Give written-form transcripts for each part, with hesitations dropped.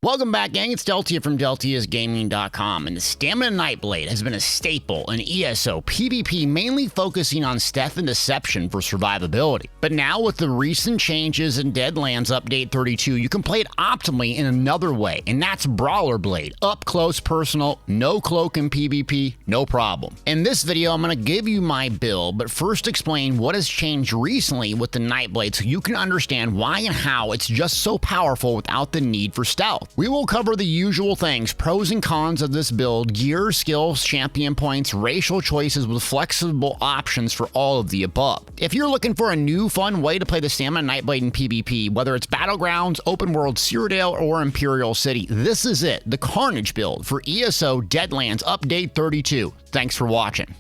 Welcome back, gang. It's Deltia from deltiasgaming.com, and the Stamina Nightblade has been a staple in ESO PvP, mainly focusing on stealth and deception for survivability. But now with the recent changes in Deadlands Update 32, you can play it optimally in another way, and that's Brawler Blade. Up close, personal, no cloak in PvP, no problem. In this video, I'm going to give you my build, but first explain what has changed recently with the Nightblade so you can understand why and how it's just so powerful without the need for stealth. We will cover the usual things, pros and cons of this build, gear, skills, champion points, racial choices with flexible options for all of the above. If you're looking for a new fun way to play the Stamina Nightblade in PvP, whether it's Battlegrounds, Open World Cyrodiil, or Imperial City, this is it, the Carnage build for ESO Deadlands Update 32. Thanks for watching.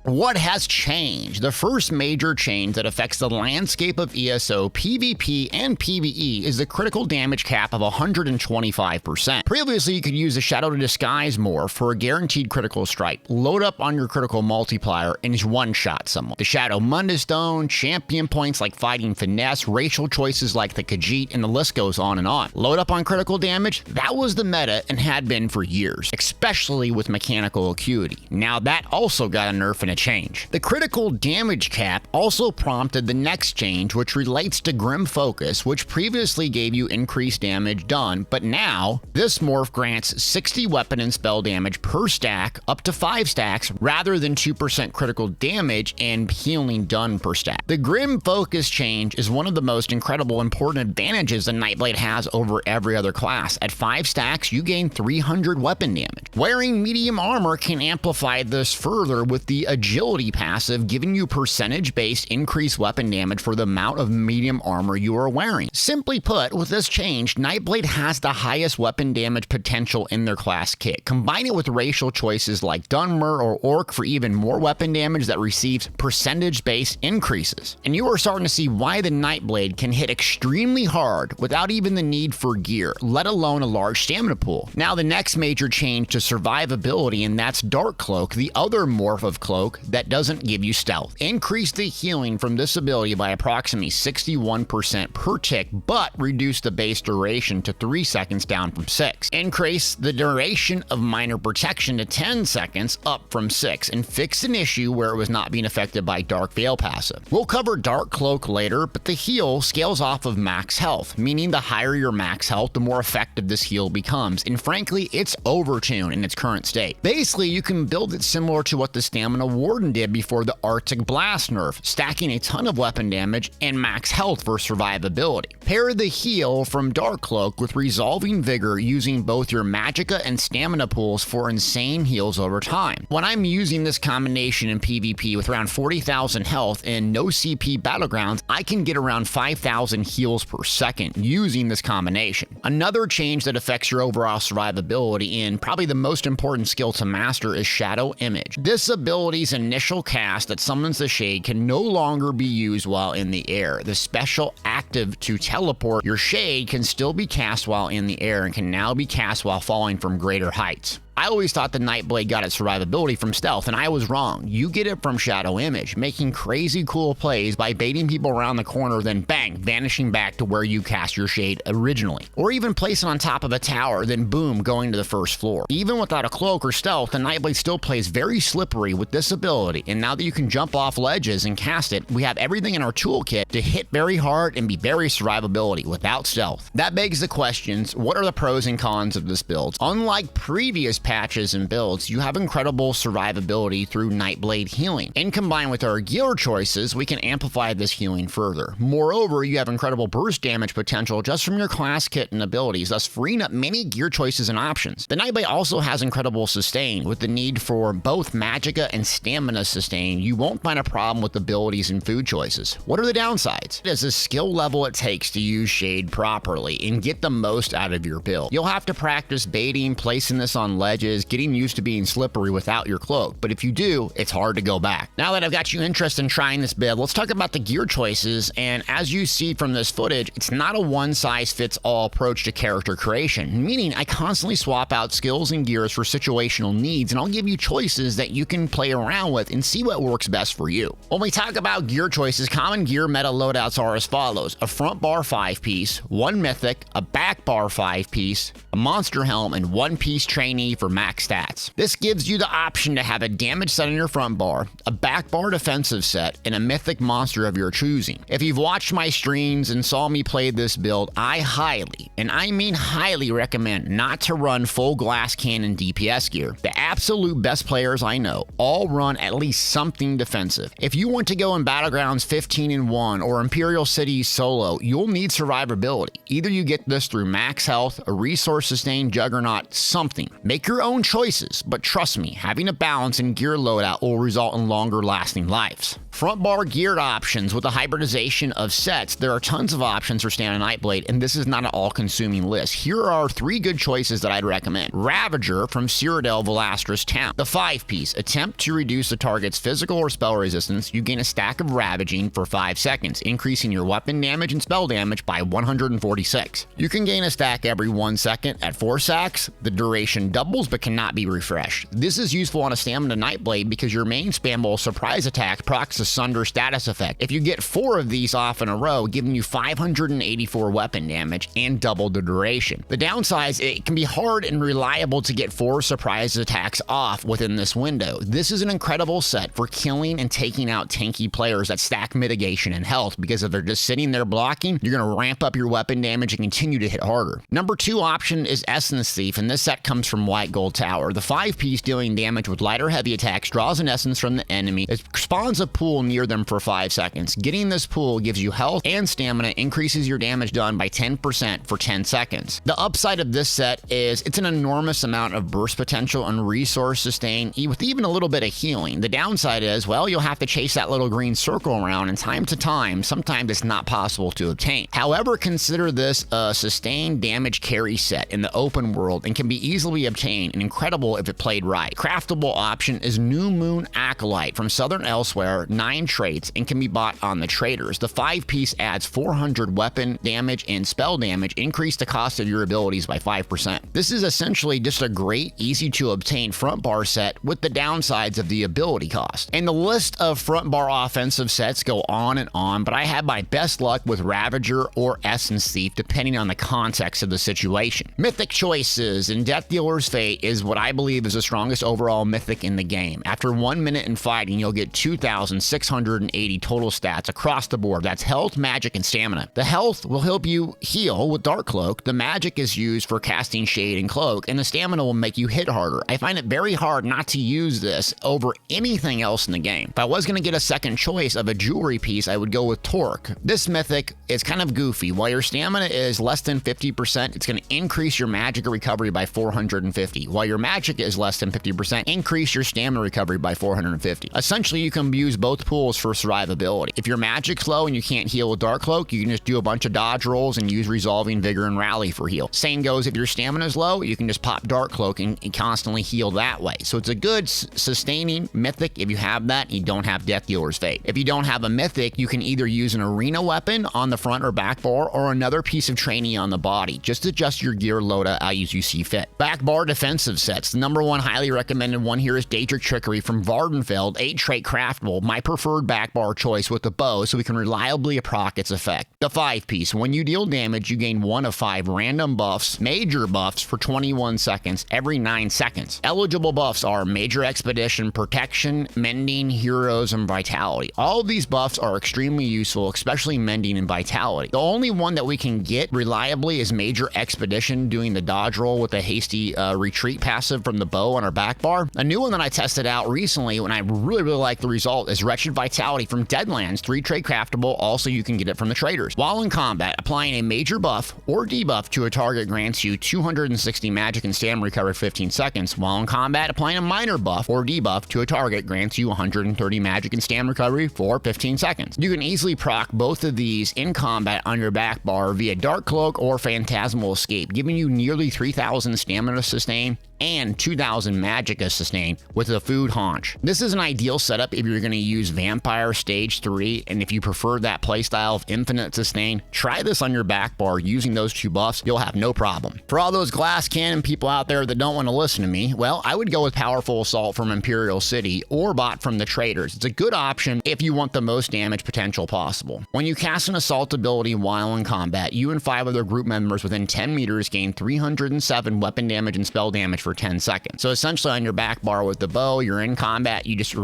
What has changed? The first major change that affects the landscape of ESO PvP and PvE is the critical damage cap of 125%. Previously, you could use the Shadow to Disguise more for a guaranteed critical strike, load up on your critical multiplier, and just one-shot someone. The Shadow Mundus Stone, champion points like Fighting Finesse, racial choices like the Khajiit, and the list goes on and on. Load up on critical damage? That was the meta and had been for years, especially with mechanical acuity. Now that also got a nerf and a change. The critical damage cap also prompted the next change, which relates to Grim Focus, which previously gave you increased damage done, but now this morph grants 60 weapon and spell damage per stack up to 5 stacks rather than 2% critical damage and healing done per stack. The Grim Focus change is one of the most incredible important advantages the Nightblade has over every other class. At 5 stacks, you gain 300 weapon damage. Wearing medium armor can amplify this further with the agility passive, giving you percentage-based increased weapon damage for the amount of medium armor you are wearing. Simply put, with this change, Nightblade has the highest weapon damage potential in their class kit. Combine it with racial choices like Dunmer or Orc for even more weapon damage that receives percentage-based increases. And you are starting to see why the Nightblade can hit extremely hard without even the need for gear, let alone a large stamina pool. Now the next major change to survivability, and that's Dark Cloak, the other morph of Cloak that doesn't give you stealth. Increase the healing from this ability by approximately 61% per tick, but reduce the base duration to 3 seconds down from 6. Increase the duration of minor protection to 10 seconds up from 6, and fix an issue where it was not being affected by Dark Veil passive. We'll cover Dark Cloak later, but the heal scales off of max health, meaning the higher your max health, the more effective this heal becomes, and frankly, it's overtuned in its current state. Basically, you can build it similar to what the Stamina Warden did before the Arctic Blast nerf, stacking a ton of weapon damage and max health for survivability. Pair the heal from Dark Cloak with Resolving Vigor using both your Magicka and Stamina pools for insane heals over time. When I'm using this combination in PvP with around 40,000 health and no CP Battlegrounds, I can get around 5,000 heals per second using this combination. Another change that affects your overall survivability and probably the most important skill to master is Shadow Image. This ability's initial cast that summons the shade can no longer be used while in the air. The special active to teleport your shade can still be cast while in the air and can now be cast while falling from greater heights. I always thought the Nightblade got its survivability from stealth, and I was wrong. You get it from Shadow Image, making crazy cool plays by baiting people around the corner, then bang, vanishing back to where you cast your shade originally. Or even placing on top of a tower, then boom, going to the first floor. Even without a cloak or stealth, the Nightblade still plays very slippery with this ability, and now that you can jump off ledges and cast it, we have everything in our toolkit to hit very hard and be very survivability without stealth. That begs the questions, what are the pros and cons of this build? Unlike previous patches and builds, you have incredible survivability through Nightblade healing, and combined with our gear choices, we can amplify this healing further. Moreover, you have incredible burst damage potential just from your class kit and abilities, thus freeing up many gear choices and options. The Nightblade also has incredible sustain. With the need for both Magicka and Stamina sustain, you won't find a problem with abilities and food choices. What are the downsides? It is the skill level it takes to use Shade properly and get the most out of your build. You'll have to practice baiting, placing this on ledge, ledges, getting used to being slippery without your cloak, but if you do, it's hard to go back. Now that I've got you interested in trying this build, let's talk about the gear choices, and as you see from this footage, it's not a one-size-fits-all approach to character creation, meaning I constantly swap out skills and gears for situational needs, and I'll give you choices that you can play around with and see what works best for you. When we talk about gear choices, common gear meta loadouts are as follows: a front bar 5-piece, 1 mythic, a back bar 5-piece, a monster helm, and 1-piece trainee for max stats. This gives you the option to have a damage set on your front bar, a back bar defensive set, and a mythic monster of your choosing. If you've watched my streams and saw me play this build, I highly, and I mean highly, recommend not to run full glass cannon DPS gear. The absolute best players I know all run at least something defensive. If you want to go in Battlegrounds 15-1 or Imperial City solo, you'll need survivability. Either you get this through max health, a resource sustained juggernaut, something. Make your own choices, but trust me, having a balance in gear loadout will result in longer lasting lives. Front bar geared options with the hybridization of sets. There are tons of options for standard Nightblade, and this is not an all-consuming list. Here are 3 good choices that I'd recommend. Ravager from Cyrodiil Valastra's Town. The 5-piece. Attempt to reduce the target's physical or spell resistance. You gain a stack of ravaging for 5 seconds, increasing your weapon damage and spell damage by 146. You can gain a stack every 1 second at 4 sacks. The duration doubles but cannot be refreshed. This is useful on a stamina Nightblade because your main spammable surprise attack procs the Sunder status effect. If you get 4 of these off in a row, giving you 584 weapon damage and double the duration. The downside is it can be hard and reliable to get 4 surprise attacks off within this window. This is an incredible set for killing and taking out tanky players that stack mitigation and health, because if they're just sitting there blocking, you're going to ramp up your weapon damage and continue to hit harder. Number 2 option is Essence Thief, and this set comes from White Gold Tower. The 5-piece dealing damage with light or heavy attacks draws an essence from the enemy. It spawns a pool near them for 5 seconds. Getting this pool gives you health and stamina, increases your damage done by 10% for 10 seconds. The upside of this set is it's an enormous amount of burst potential and resource sustain with even a little bit of healing. The downside is, well, you'll have to chase that little green circle around, and time to time, sometimes it's not possible to obtain. However, consider this a sustained damage carry set in the open world and can be easily obtained and incredible if it played right. Craftable option is New Moon Acolyte from Southern Elsewhere, 9 traits, and can be bought on the traders. The 5-piece adds 400 weapon damage and spell damage, increase the cost of your abilities by 5%. This is essentially just a great, easy to obtain front bar set with the downsides of the ability cost. And the list of front bar offensive sets go on, but I had my best luck with Ravager or Essence Thief depending on the context of the situation. Mythic choices, and Death Dealer's Fate is what I believe is the strongest overall mythic in the game. After 1 minute in fighting, you'll get 2,680 total stats across the board. That's health, magic, and stamina. The health will help you heal with Dark Cloak, the magic is used for casting Shade and Cloak, and the stamina will make you hit harder. I find it very hard not to use this over anything else in the game. If I was going to get a second choice of a jewelry piece, I would go with Torque. This mythic is kind of goofy. While your stamina is less than 50%, it's going to increase your magic recovery by 450. While your magic is less than 50%, increase your stamina recovery by 450. Essentially, you can use both pools for survivability. If your magic's low and you can't heal with Dark Cloak, you can just do a bunch of dodge rolls and use Resolving Vigor and Rally for heal. Same goes if your stamina is low, you can just pop Dark Cloak and constantly heal that way. So it's a good sustaining mythic if you have that and you don't have Death Dealer's Fate. If you don't have a mythic, you can either use an arena weapon on the front or back bar or another piece of trainee on the body. Just adjust your gear loadout as you see fit. Back bar defensive sets. The number 1 highly recommended one here is Daedric Trickery from Vardenfeld, 8 trait craftable. My preferred back bar choice with the bow so we can reliably proc its effect. The 5-piece. When you deal damage, you gain 1 of 5 random buffs, major buffs for 21 seconds every 9 seconds. Eligible buffs are Major Expedition, Protection, Mending, Heroes, and Vitality. All of these buffs are extremely useful, especially Mending and Vitality. The only one that we can get reliably is Major Expedition, doing the dodge roll with a hasty retreat passive from the bow on our back bar. A new one that I tested out recently when I really like the result is Wretched Vitality from Deadlands, 3 trait craftable. Also, you can get it from the traders. While in combat, applying a major buff or debuff to a target grants you 260 magic and stamina recovery for 15 seconds. While in combat, applying a minor buff or debuff to a target grants you 130 magic and stamina recovery for 15 seconds. You can easily proc both of these in combat on your back bar via Dark Cloak or Phantasmal Escape, giving you nearly 3,000 stamina sustain and 2000 magicka sustain with a food haunch. This is an ideal setup if you're going to use Vampire Stage 3, and if you prefer that playstyle of infinite sustain, try this on your back bar using those 2 buffs. You'll have no problem. For all those glass cannon people out there that don't want to listen to me, well, I would go with Powerful Assault from Imperial City or Bot from the Traders. It's a good option if you want the most damage potential possible. When you cast an assault ability while in combat, you and 5 other group members within 10 meters gain 307 weapon damage and spell damage for 10 seconds. So essentially on your back bar with the bow, you're in combat, you just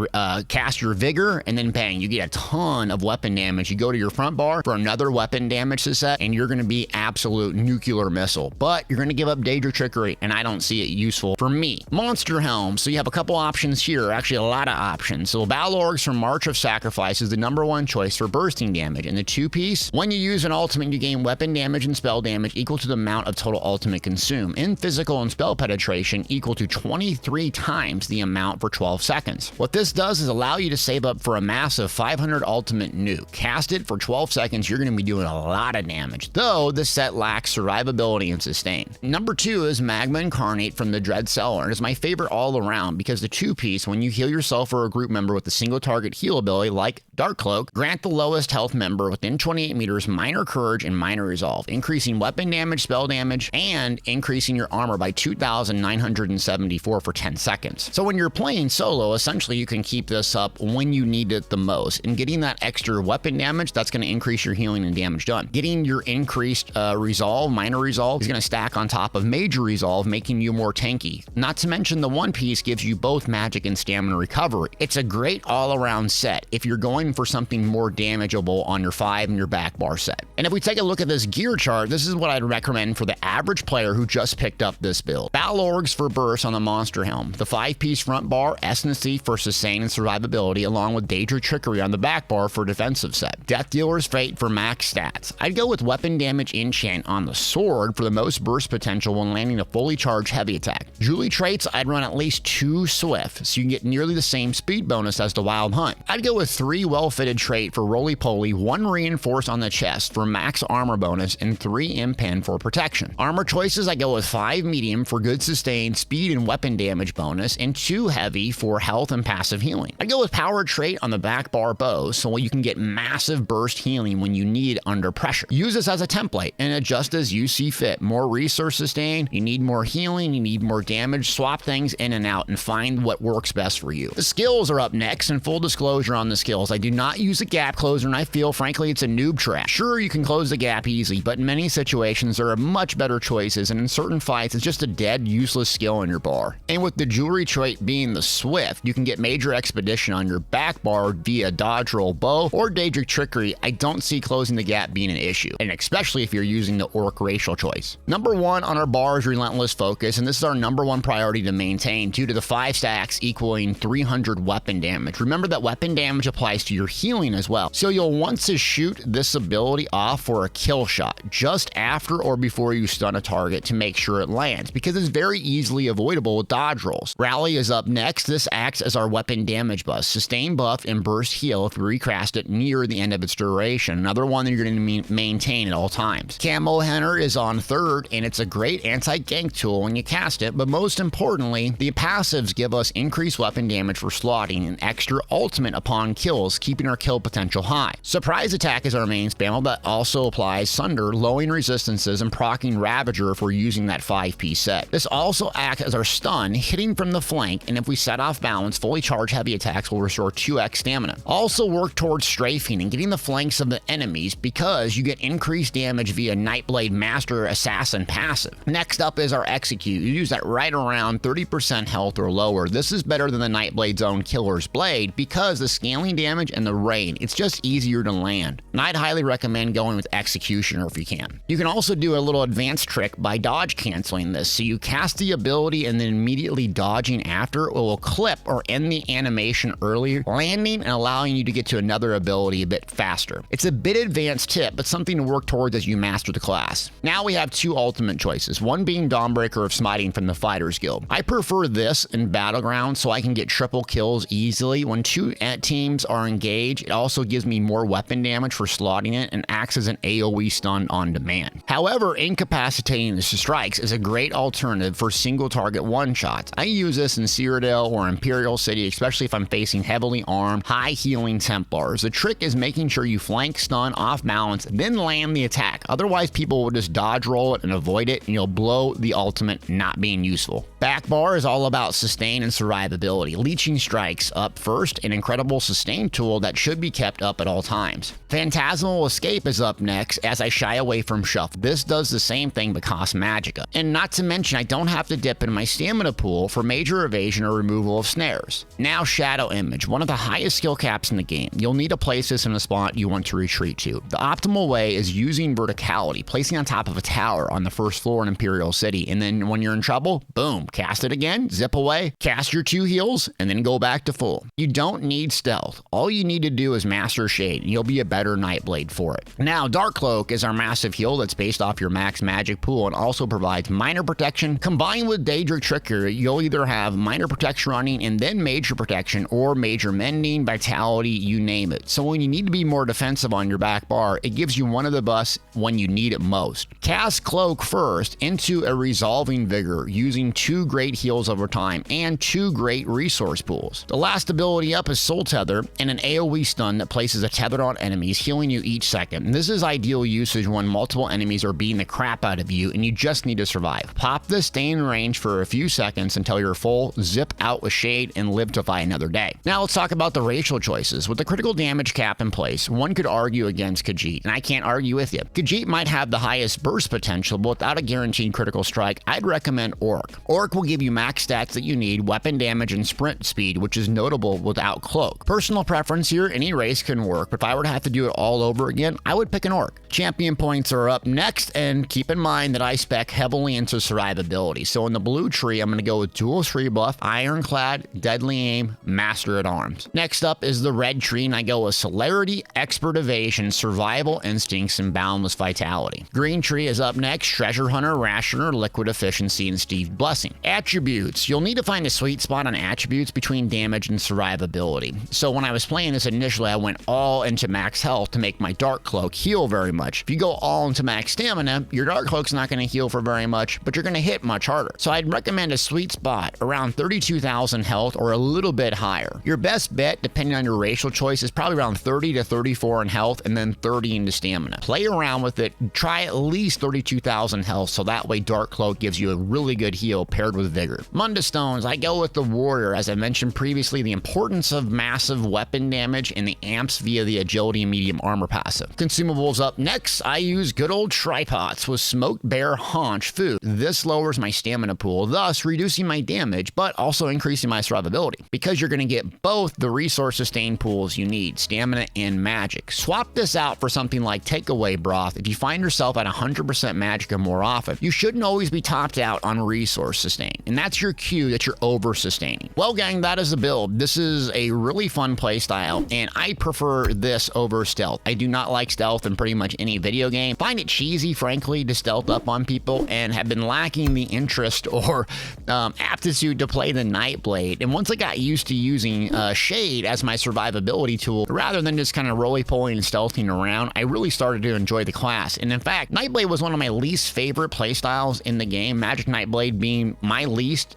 cast your vigor, and then bang, you get a ton of weapon damage. You go to your front bar for another weapon damage to set, and you're going to be absolute nuclear missile. But you're going to give up Daedric Trickery, and I don't see it useful for me. Monster Helm. So you have a couple options here, actually a lot of options. So Battle Orgs from March of Sacrifice is the #1 choice for bursting damage. And the 2-piece, when you use an ultimate, you gain weapon damage and spell damage equal to the amount of total ultimate consume. In physical and spell penetration equal to 23 times the amount for 12 seconds. What this does is allow you to save up for a massive 500 ultimate nuke. Cast it for 12 seconds, you're going to be doing a lot of damage, though this set lacks survivability and sustain. #2 is Magma Incarnate from the Dread Cellar, and is my favorite all around because the 2-piece, when you heal yourself or a group member with a single target heal ability like Dark Cloak, grant the lowest health member within 28 meters minor courage and minor resolve, increasing weapon damage, spell damage, and increasing your armor by 2,974 for 10 seconds. So when you're playing solo, essentially you can keep this up when you need it the most, and getting that extra weapon damage, that's going to increase your healing and damage done. Getting your increased resolve, minor resolve, is going to stack on top of major resolve, making you more tanky. Not to mention the 1-piece gives you both magic and stamina recovery. It's a great all-around set if you're going for something more damageable on your 5 and your back bar set. And if we take a look at this gear chart, this is what I'd recommend for the average player who just picked up this build. Battle Orgs for burst on the Monster Helm, the 5-piece front bar, Essency for sustain and survivability, along with Daedric Trickery on the back bar for defensive set. Death Dealer's Fate for max stats. I'd go with Weapon Damage Enchant on the sword for the most burst potential when landing a fully charged heavy attack. Julie traits, I'd run at least 2 Swift, so you can get nearly the same speed bonus as the Wild Hunt. I'd go with 3 well-fitted trait for Roly Poly, 1 Reinforce on the chest for max armor bonus, and 3 Impen for protection. Armor choices, I go with 5 medium for good sustain, speed, and weapon damage bonus, and 2 heavy for health and passive healing. I'd go with power trait on the back bar bow, so you can get massive burst healing when you need under pressure. Use this as a template and adjust as you see fit. More resource sustain, you need more healing, you need more damage, swap things in and out and find what works best for you. The skills are up next, and full disclosure on the skills, I do not use a gap closer, and I feel frankly it's a noob trap. Sure, you can close the gap easy, but in many situations there are much better choices, and in certain fights it's just a dead useless skill in your bar. And with the jewelry trait being the Swift, you can get major expedition on your back bar via dodge roll bow or Daedric Trickery. I don't see closing the gap being an issue, and especially if you're using the Orc racial choice. #1 on our bar is Relentless Focus, and this is our #1 priority to maintain due to the 5 stacks equaling 300 weapon damage. Remember that weapon damage applies to your healing as well, so you'll want to shoot this ability off for a kill shot just after or before you stun a target to make sure it lands, because it's very easily avoidable with dodge rolls. Rally is up next. This acts as our weapon damage buff, sustain buff, and burst heal if we recast it near the end of its duration. Another one that you're going to maintain at all times. Camo Henner is on 3rd, and it's a great anti-gank tool when you cast it, but most importantly, the passives give us increased weapon damage for slotting and extra ultimate upon kills, keeping our kill potential high. Surprise Attack is our main spam, but also applies Sunder, lowering resistances, and proccing Ravager if we're using that 5-piece set. This also acts as our stun, hitting from the flank, and if we set off balance, fully charged heavy attacks will restore 2x stamina. Also work towards strafing and getting the flanks of the enemies because you get increased damage via Nightblade Master Assassin passive. Next up is our Execute. You use that right around 30% health or lower. This is better than the Nightblade's own Killer's Blade because the scaling damage and the rain, it's just easier to land. And I'd highly recommend going with Executioner if you can. You can also do a little advanced trick by dodge canceling this, so you cast the ability and then immediately dodging after, it will clip or end the animation earlier, landing and allowing you to get to another ability a bit faster. It's a bit advanced tip, but something to work towards as you master the class. Now we have 2 ultimate choices, one being Dawnbreaker of Smiting from the Fighters Guild. I prefer this in Battlegrounds so I can get triple kills easily. When 2 teams are engaged, it also gives me more weapon damage for slotting it and acts as an AoE stun on demand. However, incapacitating the strikes is a great alternative for single target one-shots. I use this in Cyrodiil or Imperial City, especially if I'm facing heavily armed, high healing Templars. The trick is making sure you flank, stun, off balance, then land the attack. Otherwise, people will just dodge roll it and avoid it, and you'll blow the ultimate not being useful. Back bar is all about sustain and survivability. Leeching Strikes up first, an incredible sustain tool that should be kept up at all times. Phantasmal Escape is up next as I shy away from Shuff. This does the same thing but costs Magicka. And not to mention, I don't have to dip in my stamina pool for major evasion or removal of snares. Now Shadow Image, one of the highest skill caps in the game. You'll need to place this in a spot you want to retreat to. The optimal way is using verticality, placing on top of a tower on the first floor in Imperial City, and then when you're in trouble, boom, cast it again, zip away, cast your 2 heals, and then go back to full. You don't need stealth. All you need to do is master Shade, and you'll be a better Nightblade for it. Now, Dark Cloak is our massive heal that's based off your max magic pool and also provides minor protection. Combined with Daedric Trickery, you'll either have minor protection running and then major protection, or major mending, vitality, you name it. So when you need to be more defensive on your back bar, it gives you one of the buffs when you need it most. Cast Cloak first into a Resolving Vigor using 2 great heals over time and 2 great resource pools. The last ability up is Soul Tether and an AoE stun that places a tether on enemies, healing you each second. This is ideal usage when multiple enemies are beating the crap out of you and you just need to survive. Pop this, stay in range for a few seconds until you're full, zip out with Shade, and live to fight another day. Now let's talk about the racial choices. With the critical damage cap in place, one could argue against Khajiit, and I can't argue with you. Khajiit might have the highest burst potential, but without a guaranteed critical strike, I'd recommend Orc. Orc will give you max stats that you need, weapon damage, and sprint speed, which is notable without Cloak. Personal preference here, any race can work, but if I were to have to do it all over again, I would pick an Orc. Champion points are up next, and keep in mind that I spec heavily into survivability. So in the blue tree, I'm going to go with dual tree buff, Ironclad, Deadly Aim, Master at Arms. Next up is the red tree, and I go with Celerity, Expert Evasion, Survival Instincts, and Boundless Vitality. Green tree is up next, Treasure Hunter, Rationer, Liquid Efficiency, and Steve Blessing. Attributes. You'll need to find a sweet spot on attributes between damage and survivability. So when I was playing this initially, I went all into max health to make my Dark Cloak heal very much. If you go all into max stamina, your Dark Cloak's not going to heal for very much, but you're going to hit much harder. So I'd recommend a sweet spot around 32,000 health or a little bit higher. Your best bet, depending on your racial choice, is probably around 30 to 34 in health and then 30 into stamina. Play around with it. Try at least 32,000 health, so that way Dark Cloak gives you a really good heal paired with Vigor. Munda Stones, I go with the Warrior. As I mentioned previously, the importance of massive weapon damage and the amps via the Agility and Medium Armor passive. Consumables up next, I use good old Tripods with Smoked Bear Haunch food. This lowers my stamina pool, thus reducing my damage, but also increasing my survivability, because you're going to get both the resource sustain pools you need, stamina and magic. Swap this out for something like Takeaway Broth. If you find yourself at 100% magic or more often, you shouldn't always be topped out on resource sustain, and that's your cue that you're over sustaining. Well gang, that is the build. This is a really fun playstyle, and I prefer this over stealth. I do not like stealth in pretty much any video game. Find it cheesy, frankly, to stealth up on people, and have been lacking the interest or aptitude to play the Nightblade. And once I got used to using Shade as my survivability tool, rather than just kind of roly-poly and stealthing around, I really started to enjoy the class. And in fact, Nightblade was one of my least favorite playstyles in the game, Magic Nightblade being my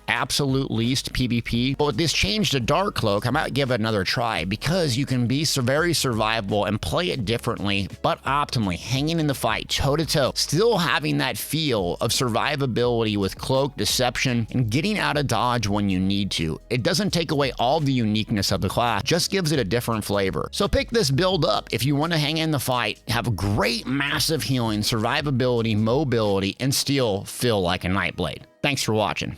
absolute least PvP. But with this change to Dark Cloak, I might give it another try, because you can be very survivable and play it differently, but optimally, hanging in the fight toe-to-toe, still having that feel of survivability with Cloak, Deception, and getting out of dodge when you need to. It doesn't take away all the uniqueness of the class, just gives it a different flavor. So pick this build up if you want to hang in the fight, have great massive healing, survivability, mobility, and still feel like a Nightblade. Thanks for watching.